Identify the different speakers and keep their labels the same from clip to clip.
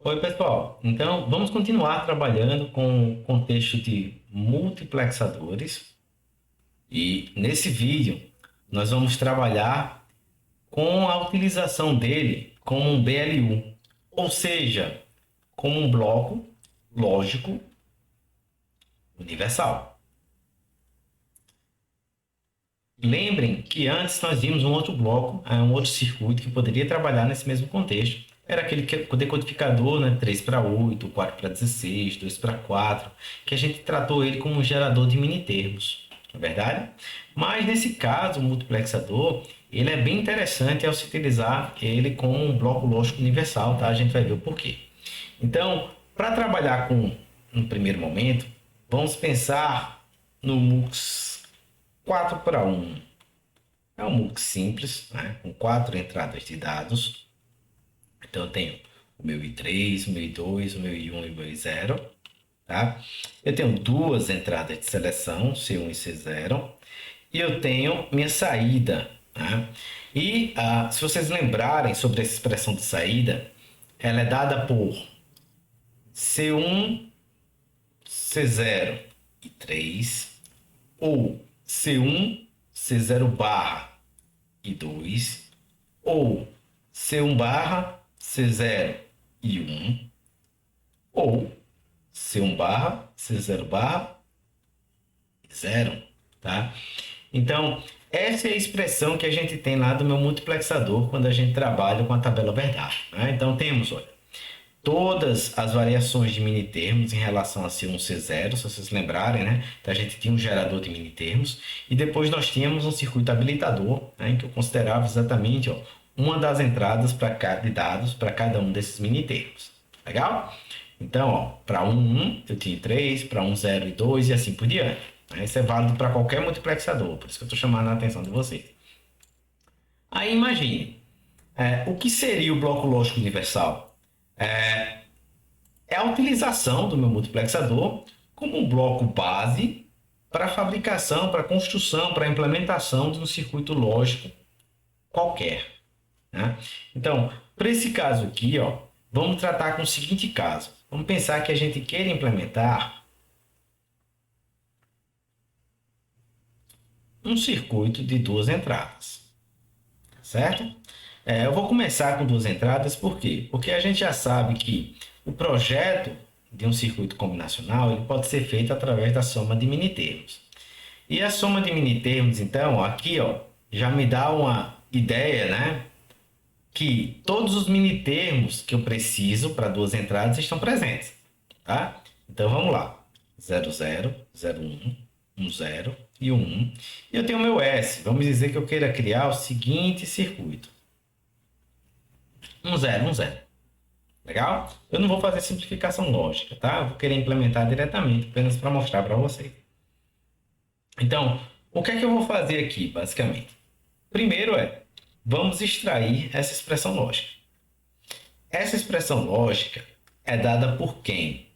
Speaker 1: Oi, pessoal. Então, vamos continuar trabalhando com o contexto de multiplexadores. E nesse vídeo, nós vamos trabalhar com a utilização dele como um BLU, ou seja, como um bloco lógico universal. Lembrem que antes nós vimos um outro bloco, um outro circuito que poderia trabalhar nesse mesmo contexto. Era aquele decodificador, né? 3 para 8, 4 para 16, 2 para 4, que a gente tratou ele como um gerador de minitermos, não é verdade? Mas nesse caso, o multiplexador, ele é bem interessante ao se utilizar ele como um bloco lógico universal, tá? A gente vai ver o porquê. Então, para trabalhar com no primeiro momento, vamos pensar no MUX 4 para 1. É um MUX simples, né? Com 4 entradas de dados. Então eu tenho o meu I3, o meu I2, o meu I1 e o meu I0. Tá? Eu tenho duas entradas de seleção, C1 e C0. E eu tenho minha saída. Tá? E se vocês lembrarem sobre essa expressão de saída, ela é dada por C1, C0 e 3, ou C1, C0 barra e 2, ou C1 barra, C0 e 1, ou C1 barra, C0 barra e 0, tá? Então, essa é a expressão que a gente tem lá do meu multiplexador quando a gente trabalha com a tabela verdade, né? Então, temos, olha, todas as variações de minitermos em relação a C1, C0, se vocês lembrarem, né? Então, a gente tinha um gerador de minitermos e depois nós tínhamos um circuito habilitador, né? Em que eu considerava exatamente, ó, uma das entradas de dados para cada um desses minitermos. Legal? Então, ó, para 1 eu tinha 3, para 1 0 e 2 e assim por diante. Isso é válido para qualquer multiplexador, por isso que eu estou chamando a atenção de vocês. Aí imagine, o que seria o bloco lógico universal? É a utilização do meu multiplexador como um bloco base para a fabricação, para a construção, para a implementação de um circuito lógico qualquer. Né? Então, para esse caso aqui, ó, vamos tratar com o seguinte caso. Vamos pensar que a gente queira implementar um circuito de duas entradas, certo? Eu vou começar com duas entradas, por quê? Porque a gente já sabe que o projeto de um circuito combinacional ele pode ser feito através da soma de minitermos. E a soma de minitermos, então, ó, aqui ó, já me dá uma ideia, né? Que todos os minitermos que eu preciso para duas entradas estão presentes, tá? Então vamos lá. 00, 01, 10 e 1. E eu tenho o meu S. Vamos dizer que eu queira criar o seguinte circuito. 10, 10. Legal? Eu não vou fazer simplificação lógica, tá? Eu vou querer implementar diretamente, apenas para mostrar para vocês. Então, o que é que eu vou fazer aqui, basicamente? Primeiro vamos extrair essa expressão lógica. Essa expressão lógica é dada por quem?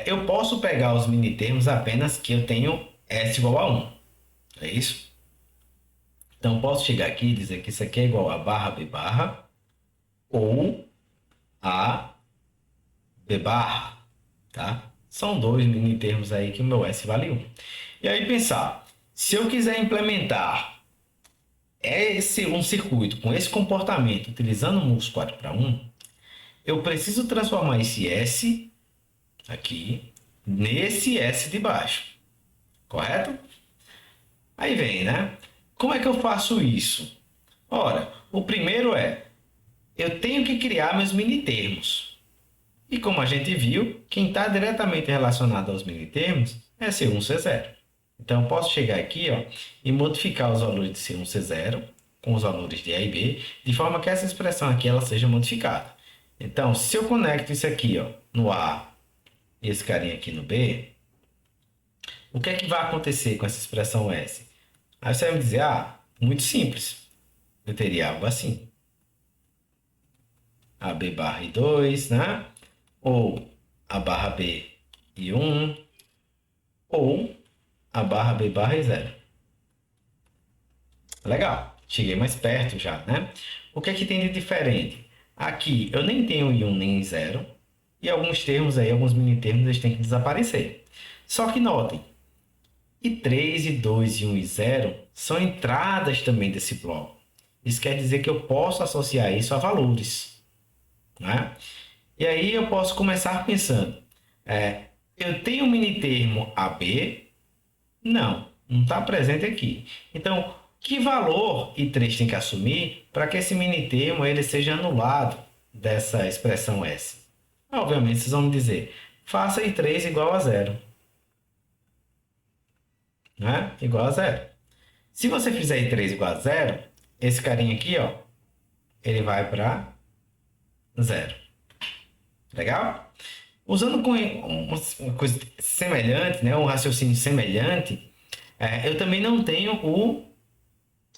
Speaker 1: Eu posso pegar os minitermos apenas que eu tenho S igual a 1. É isso? Então, posso chegar aqui e dizer que isso aqui é igual a barra B barra ou a B barra, tá? São dois minitermos aí que o meu S vale 1. E aí pensar, se eu quiser implementar um circuito com esse comportamento utilizando o MUX 4 para 1, eu preciso transformar esse S aqui nesse S de baixo, correto? Aí vem, né? Como é que eu faço isso? Ora, o primeiro eu tenho que criar meus minitermos. E como a gente viu, quem está diretamente relacionado aos minitermos é C1, C0. Então, eu posso chegar aqui ó, e modificar os valores de C1, C0 com os valores de A e B, de forma que essa expressão aqui ela seja modificada. Então, se eu conecto isso aqui ó, no A e esse carinha aqui no B, o que é que vai acontecer com essa expressão S? Aí você vai me dizer, muito simples. Eu teria algo assim. A B barra e 2, né? Ou a barra B e 1, ou a barra B barra e 0. Legal, cheguei mais perto já, né? O que é que tem de diferente? Aqui eu nem tenho I1 nem I0, e alguns termos aí, alguns mini termos, eles têm que desaparecer. Só que notem, I3, I2, I1 e 0 são entradas também desse bloco. Isso quer dizer que eu posso associar isso a valores, né? E aí eu posso começar pensando, eu tenho um mini termo AB? Não está presente aqui. Então, que valor I3 tem que assumir para que esse mini termo ele seja anulado dessa expressão S? Obviamente, vocês vão me dizer, faça I3 igual a zero, né? Igual a zero. Se você fizer I3 igual a zero, esse carinha aqui, ó, ele vai para zero. Legal? Usando com uma coisa semelhante, né, um raciocínio semelhante, eu também não tenho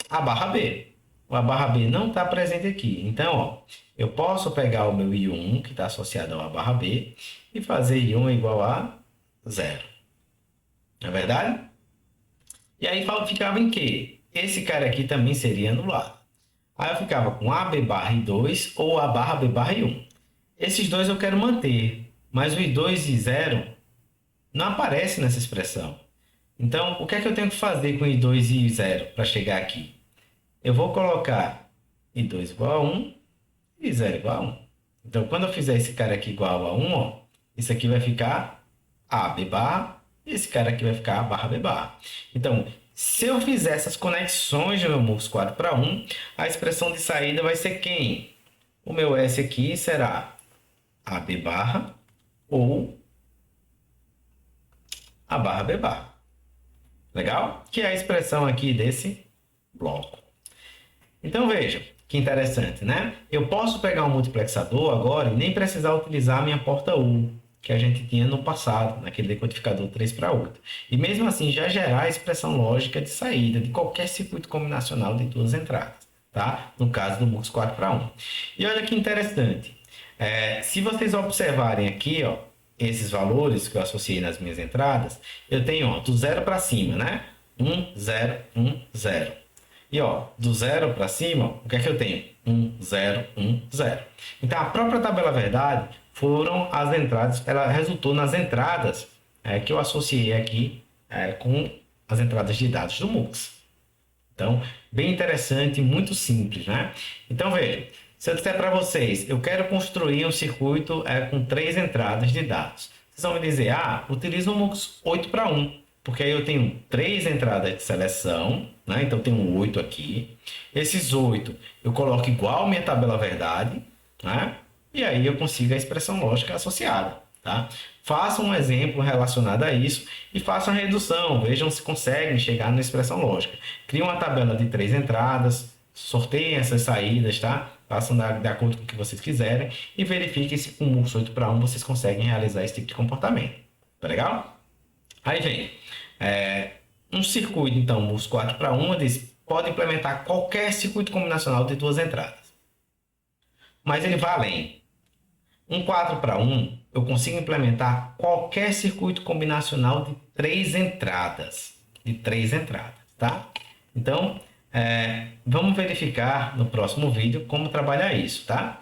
Speaker 1: a barra B. A barra B não está presente aqui. Então, ó, eu posso pegar o meu I1, que está associado a barra B, e fazer I1 igual a zero. Não é verdade? E aí ficava em que? Esse cara aqui também seria anulado. Aí eu ficava com AB barra I2 ou A barra B barra I1. Esses dois eu quero manter, mas o I2 e 0 não aparece nessa expressão. Então, o que é que eu tenho que fazer com I2 e 0 para chegar aqui? Eu vou colocar I2 igual a 1 e 0 igual a 1. Então, quando eu fizer esse cara aqui igual a 1, ó, isso aqui vai ficar AB barra e esse cara aqui vai ficar A barra B barra. Então, se eu fizer essas conexões do meu Mux 4 para 1, a expressão de saída vai ser quem? O meu S aqui será AB barra ou A barra B barra. Legal? Que é a expressão aqui desse bloco. Então veja, que interessante, né? Eu posso pegar um multiplexador agora e nem precisar utilizar a minha porta U, que a gente tinha no passado, naquele decodificador 3 para 8. E mesmo assim já gerar a expressão lógica de saída de qualquer circuito combinacional de duas entradas, tá? No caso do Mux 4 para 1. E olha que interessante, se vocês observarem aqui, ó, esses valores que eu associei nas minhas entradas, eu tenho, ó, do 0 para cima, né? 1, 0, 1, 0. E ó, do 0 para cima, o que é que eu tenho? 1, 0, 1, 0. Então, a própria tabela verdade foram as entradas, ela resultou nas entradas que eu associei aqui com as entradas de dados do MUX. Então, bem interessante, muito simples, né? Então, veja, se eu disser para vocês, eu quero construir um circuito com 3 entradas de dados. Vocês vão me dizer, utiliza o MUX 8 para 1, porque aí eu tenho 3 entradas de seleção, né? Então, eu tenho 8 aqui. Esses 8 eu coloco igual a minha tabela verdade, né? E aí eu consigo a expressão lógica associada, tá? Façam um exemplo relacionado a isso e façam a redução. Vejam se conseguem chegar na expressão lógica. Criem uma tabela de 3 entradas, sorteiem essas saídas, tá? Façam de acordo com o que vocês quiserem e verifiquem se com o MUX 8 para 1 vocês conseguem realizar esse tipo de comportamento. Tá legal? Aí, gente, um circuito, então, MUX 4 para 1, pode implementar qualquer circuito combinacional de 2 entradas. Mas ele vai além. Um 4 para 1, eu consigo implementar qualquer circuito combinacional de 3 entradas. De 3 entradas, tá? Então, vamos verificar no próximo vídeo como trabalhar isso, tá?